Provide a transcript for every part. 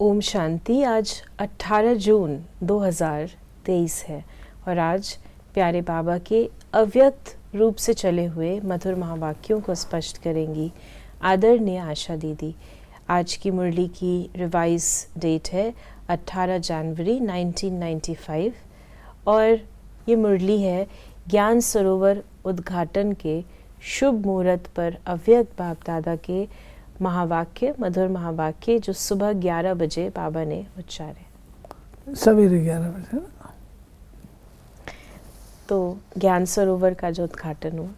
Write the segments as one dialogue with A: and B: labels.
A: ओम शांति। आज 18 जून 2023 है और आज प्यारे बाबा के अव्यक्त रूप से चले हुए मधुर महावाक्यों को स्पष्ट करेंगी आदरणीय आशा दीदी। आज की मुरली की रिवाइज डेट है 18 जनवरी 1995 और ये मुरली है ज्ञान सरोवर उद्घाटन के शुभ मुहूर्त पर अव्यक्त बाप दादा के महावाक्य, मधुर महावाक्य जो सुबह 11 बजे बाबा ने उच्चारे,
B: सवेरे 11 बजे।
A: तो ज्ञान सरोवर का जो उद्घाटन हुआ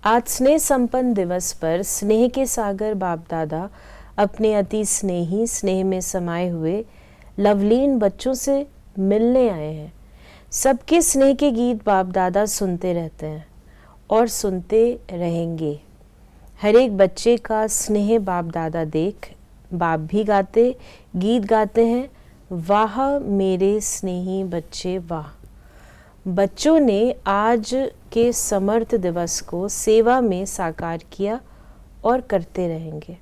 A: आज स्नेह संपन्न दिवस पर स्नेह के सागर बाप दादा अपने अति स्नेही स्नेह में समाये हुए लवलीन बच्चों से मिलने आए हैं। सबके स्नेह के गीत बाप दादा सुनते रहते हैं और सुनते रहेंगे। हर एक बच्चे का स्नेह बाप दादा देख बाप भी गाते गीत गाते हैं, वाह मेरे स्नेही बच्चे वाह। बच्चों ने आज के समर्थ दिवस को सेवा में साकार किया और करते रहेंगे।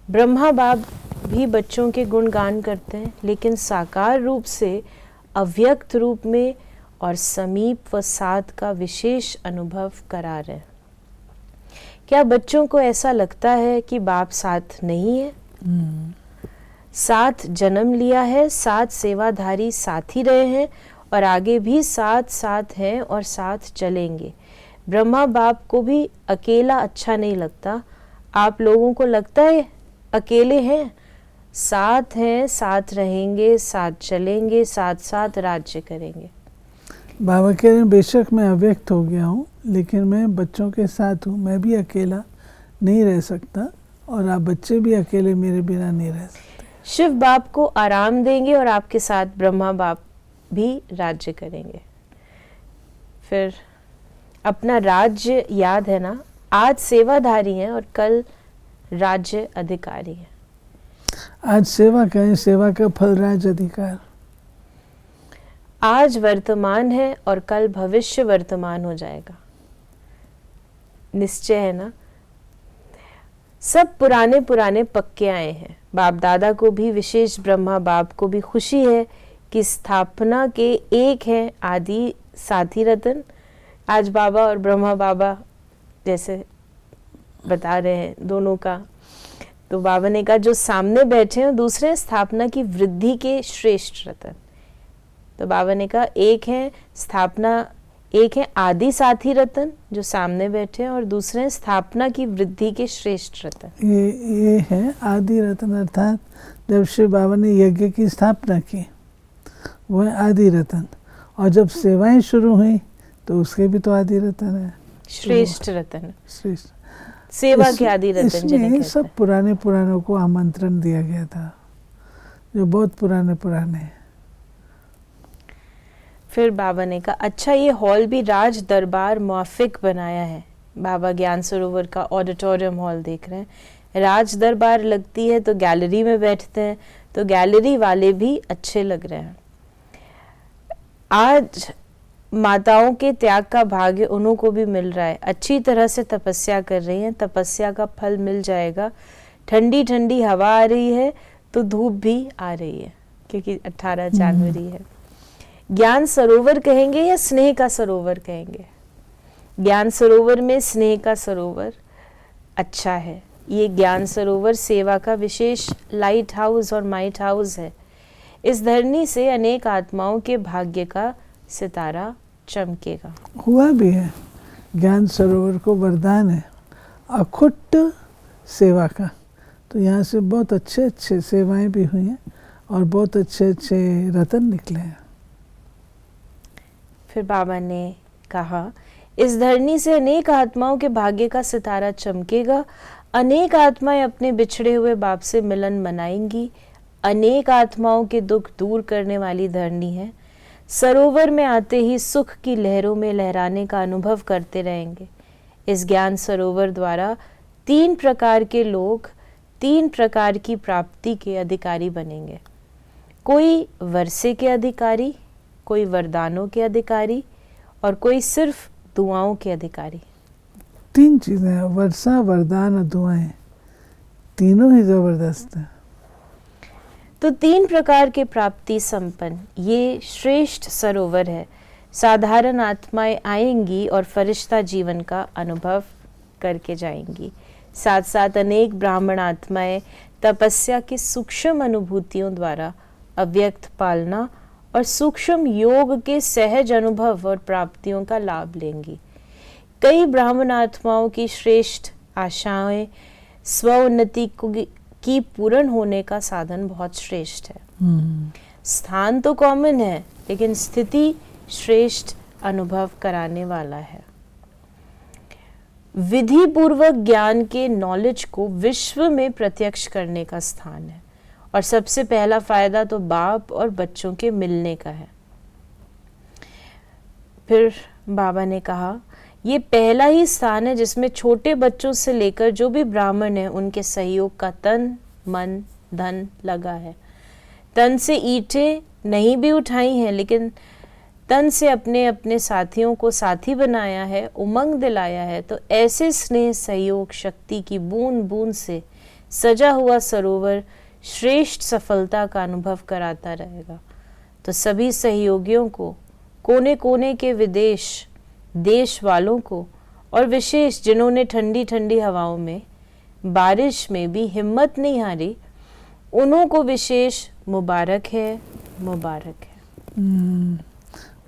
A: ब्रह्मा बाप भी बच्चों के गुणगान करते हैं, लेकिन साकार रूप से अव्यक्त रूप में और समीप व साथ का विशेष अनुभव करा रहे हैं। क्या बच्चों को ऐसा लगता है कि बाप साथ नहीं है? साथ जन्म लिया है, साथ सेवाधारी साथ ही रहे हैं और आगे भी साथ साथ हैं और साथ चलेंगे। ब्रह्मा बाप को भी अकेला अच्छा नहीं लगता। आप लोगों को लगता है अकेले हैं? साथ हैं, साथ रहेंगे, साथ चलेंगे, साथ साथ राज्य करेंगे।
B: बाबा कह रहे हैं बेशक मैं अव्यक्त हो गया हूँ, लेकिन मैं बच्चों के साथ हूँ। मैं भी अकेला नहीं रह सकता और आप बच्चे भी अकेले मेरे बिना नहीं रह सकते।
A: शिव बाप को आराम देंगे और आपके साथ ब्रह्मा बाप भी राज्य करेंगे। फिर अपना राज्य याद है ना, आज सेवाधारी हैं और कल राज्य अधिकारी हैं।
B: आज सेवा करें, सेवा का फल राज्य अधिकार।
A: आज वर्तमान है और कल भविष्य वर्तमान हो जाएगा। निश्चय है ना। सब पुराने पुराने पक्के आए हैं। बाप दादा को भी विशेष ब्रह्मा बाप को भी खुशी है कि स्थापना के एक है आदि साथी रतन। आज बाबा और ब्रह्मा बाबा जैसे बता रहे हैं दोनों का, तो बाबा ने कहा जो सामने बैठे हैं दूसरे स्थापना की वृद्धि के श्रेष्ठ रतन। तो बाबा ने कहा एक है स्थापना, एक है आदि साथी रतन जो सामने बैठे हैं और दूसरे स्थापना की वृद्धि के श्रेष्ठ रतन।
B: ये है आदि रतन, अर्थात जब शिव बाबा ने यज्ञ की स्थापना की वो है आदि रतन, और जब सेवाएं शुरू हुई तो उसके भी तो आदि रतन है,
A: श्रेष्ठ रतन,
B: श्रेष्ठ
A: सेवा के आदि रतन।
B: इसमें सब पुराने पुरानों को आमंत्रण दिया गया था जो बहुत पुराने पुराने हैं।
A: फिर बाबा ने कहा अच्छा ये हॉल भी राज दरबार मुआफिक बनाया है। बाबा ज्ञान सरोवर का ऑडिटोरियम हॉल देख रहे हैं। राज दरबार लगती है तो गैलरी में बैठते हैं, तो गैलरी वाले भी अच्छे लग रहे हैं। आज माताओं के त्याग का भाग्य उन्हों को भी मिल रहा है। अच्छी तरह से तपस्या कर रही हैं, तपस्या का फल मिल जाएगा। ठंडी ठंडी हवा आ रही है तो धूप भी आ रही है, क्योंकि 18 जनवरी है। ज्ञान सरोवर कहेंगे या स्नेह का सरोवर कहेंगे? ज्ञान सरोवर में स्नेह का सरोवर अच्छा है। ये ज्ञान सरोवर सेवा का विशेष लाइट हाउस और माइट हाउस है। इस धरनी से अनेक आत्माओं के भाग्य का सितारा चमकेगा।
B: हुआ भी है। ज्ञान सरोवर को वरदान है अखुट सेवा का, तो यहाँ से बहुत अच्छे अच्छे सेवाएं भी हुई हैं और बहुत अच्छे अच्छे रतन निकले हैं।
A: फिर बाबा ने कहा इस धरनी से अनेक आत्माओं के भाग्य का सितारा चमकेगा। अनेक आत्माएं अपने बिछड़े हुए बाप से मिलन मनाएंगी। अनेक आत्माओं के दुख दूर करने वाली धरनी है। सरोवर में आते ही सुख की लहरों में लहराने का अनुभव करते रहेंगे। इस ज्ञान सरोवर द्वारा 3 प्रकार के लोग 3 प्रकार की प्राप्ति के अधिकारी बनेंगे। कोई वर्षे के अधिकारी, कोई वरदानों के अधिकारी और कोई सिर्फ दुआओं के अधिकारी।
B: 3 चीज़ें हैं, वर्षा, वरदान और दुआएं, तीनों ही जबरदस्त हैं।
A: तो 3 प्रकार के प्राप्ति संपन्न ये श्रेष्ठ सरोवर है। साधारण आत्माएं आएंगी और फरिश्ता जीवन का अनुभव करके जाएंगी। साथ साथ अनेक ब्राह्मण आत्माएं तपस्या की सूक्ष्म अनुभूतियों द्वारा अव्यक्त पालना और सूक्ष्म योग के सहज अनुभव और प्राप्तियों का लाभ लेंगी। कई ब्राह्मण आत्माओं की श्रेष्ठ आशाएं स्वोन्नति की पूर्ण होने का साधन बहुत श्रेष्ठ है। स्थान तो कॉमन है, लेकिन स्थिति श्रेष्ठ अनुभव कराने वाला है। विधि पूर्वक ज्ञान के नॉलेज को विश्व में प्रत्यक्ष करने का स्थान है, और सबसे पहला फायदा तो बाप और बच्चों के मिलने का है। फिर बाबा ने कहा, ये पहला ही स्थान है जिसमें छोटे बच्चों से लेकर जो भी ब्राह्मण है उनके सहयोग का तन मन धन लगा है। तन से ईंटें नहीं भी उठाई हैं, लेकिन तन से अपने अपने साथियों को साथी बनाया है, उमंग दिलाया है। तो ऐसे स्नेह सहयोग शक्ति की बूंद बूंद से सजा हुआ सरोवर श्रेष्ठ सफलता का अनुभव कराता रहेगा। तो सभी सहयोगियों को, कोने कोने के विदेश देश वालों को, और विशेष जिन्होंने ठंडी ठंडी हवाओं में बारिश में भी हिम्मत नहीं हारी, उन्हों को विशेष मुबारक है, मुबारक है।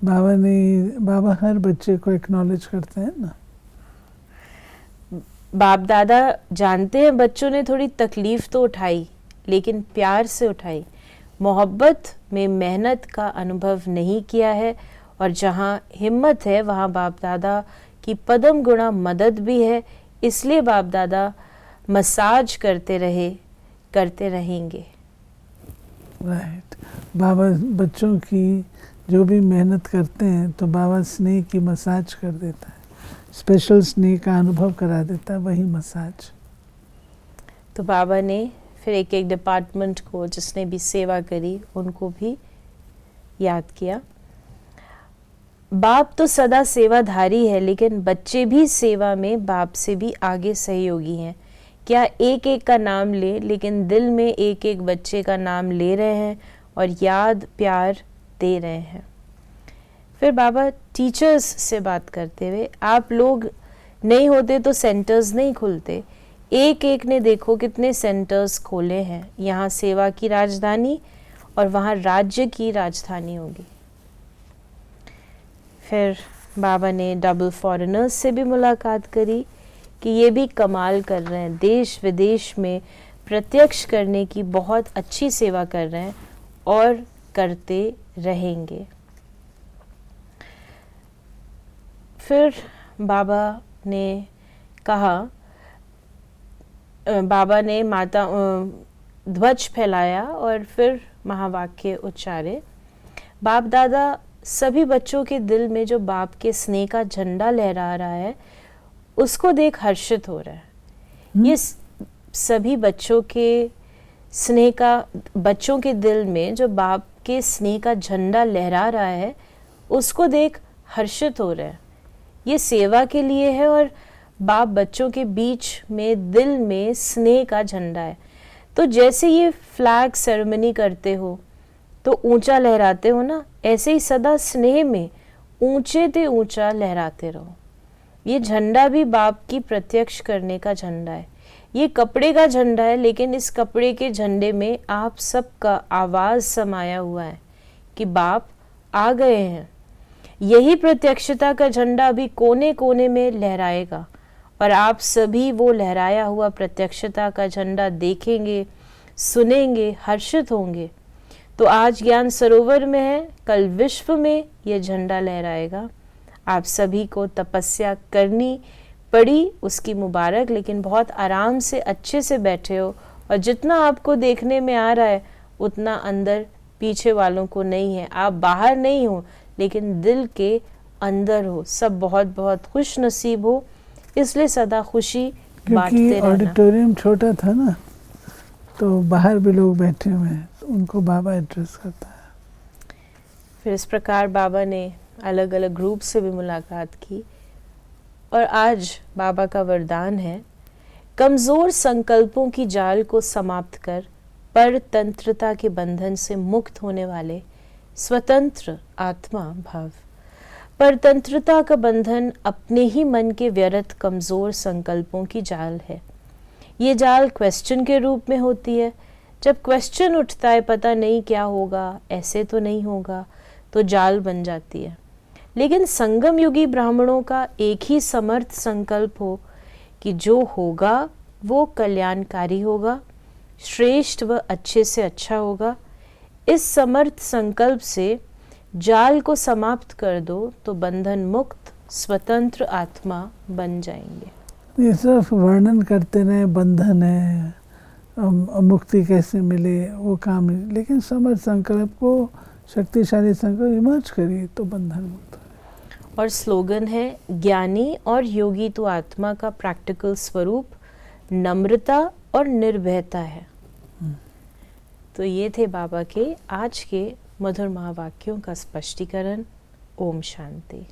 B: बाबा हर बच्चे को एक्नॉलेज करते हैं ना।
A: बाप दादा जानते हैं बच्चों ने थोड़ी तकलीफ तो उठाई, लेकिन प्यार से उठाई। मोहब्बत में मेहनत का अनुभव नहीं किया है, और जहाँ हिम्मत है वहाँ बाप दादा की पदम गुणा मदद भी है। इसलिए बाप दादा मसाज करते रहेंगे।
B: राइट। बाबा बच्चों की जो भी मेहनत करते हैं तो बाबा स्नेह की मसाज कर देता है, स्पेशल स्नेह का अनुभव करा देता है, वही मसाज।
A: तो बाबा ने फिर एक एक डिपार्टमेंट को जिसने भी सेवा करी उनको भी याद किया। बाप तो सदा सेवाधारी है, लेकिन बच्चे भी सेवा में बाप से भी आगे सहयोगी हैं। क्या एक एक का नाम ले, लेकिन दिल में एक एक बच्चे का नाम ले रहे हैं और याद प्यार दे रहे हैं। फिर बाबा टीचर्स से बात करते हुए, आप लोग नहीं होते तो सेंटर्स नहीं खुलते। एक एक ने देखो कितने सेंटर्स खोले हैं। यहाँ सेवा की राजधानी और वहाँ राज्य की राजधानी होगी। फिर बाबा ने डबल फॉरेनर्स से भी मुलाकात करी कि ये भी कमाल कर रहे हैं, देश विदेश में प्रत्यक्ष करने की बहुत अच्छी सेवा कर रहे हैं और करते रहेंगे। फिर बाबा ने कहा, बाबा ने माता ध्वज फैलाया और फिर महावाक्य उच्चारे। बाप दादा सभी बच्चों के दिल में जो बाप के स्नेह का झंडा लहरा रहा है उसको देख हर्षित हो रहा है। ये सभी बच्चों के स्नेह का, बच्चों के दिल में जो बाप के स्नेह का झंडा लहरा रहा है उसको देख हर्षित हो रहा है। ये सेवा के लिए है और बाप बच्चों के बीच में दिल में स्नेह का झंडा है। तो जैसे ये फ्लैग सेरेमनी करते हो तो ऊंचा लहराते हो ना, ऐसे ही सदा स्नेह में ऊंचे ते ऊंचा लहराते रहो। ये झंडा भी बाप की प्रत्यक्ष करने का झंडा है। ये कपड़े का झंडा है, लेकिन इस कपड़े के झंडे में आप सबका आवाज समाया हुआ है कि बाप आ गए हैं। यही प्रत्यक्षता का झंडा अभी कोने कोने में लहराएगा और आप सभी वो लहराया हुआ प्रत्यक्षता का झंडा देखेंगे, सुनेंगे, हर्षित होंगे। तो आज ज्ञान सरोवर में है, कल विश्व में ये झंडा लहराएगा। आप सभी को तपस्या करनी पड़ी, उसकी मुबारक, लेकिन बहुत आराम से अच्छे से बैठे हो और जितना आपको देखने में आ रहा है उतना अंदर पीछे वालों को नहीं है। आप बाहर नहीं हो लेकिन दिल के अंदर हो। सब बहुत बहुत खुश नसीब हो, इसलिए सदा खुशी बांटते रहना।
B: क्योंकि ऑडिटोरियम छोटा था ना, तो बाहर भी लोग बैठे हुए हैं, तो उनको बाबा एड्रेस करता है।
A: फिर इस प्रकार बाबा ने अलग अलग ग्रुप से भी मुलाकात की और आज बाबा का वरदान है, कमज़ोर संकल्पों की जाल को समाप्त कर परतंत्रता के बंधन से मुक्त होने वाले स्वतंत्र आत्मा भाव। परतंत्रता का बंधन अपने ही मन के व्यर्थ कमजोर संकल्पों की जाल है। ये जाल क्वेश्चन के रूप में होती है। जब क्वेश्चन उठता है पता नहीं क्या होगा, ऐसे तो नहीं होगा, तो जाल बन जाती है। लेकिन संगम युगी ब्राह्मणों का एक ही समर्थ संकल्प हो कि जो होगा वो कल्याणकारी होगा, श्रेष्ठ व अच्छे से अच्छा होगा। इस समर्थ संकल्प से जाल को समाप्त कर दो तो बंधन मुक्त स्वतंत्र आत्मा बन जाएंगे।
B: ये सिर्फ वर्णन करते रहे बंधन है, मुक्ति कैसे मिले, वो काम नहीं, लेकिन समर्थ संकल्प को, शक्तिशाली संकल्प इमर्ज करिए तो बंधन मुक्त।
A: और स्लोगन है, ज्ञानी और योगी तो आत्मा का प्रैक्टिकल स्वरूप नम्रता और निर्भयता है। तो ये थे बाबा के आज के मधुर महावाक्यों का स्पष्टीकरण। ओम शांति।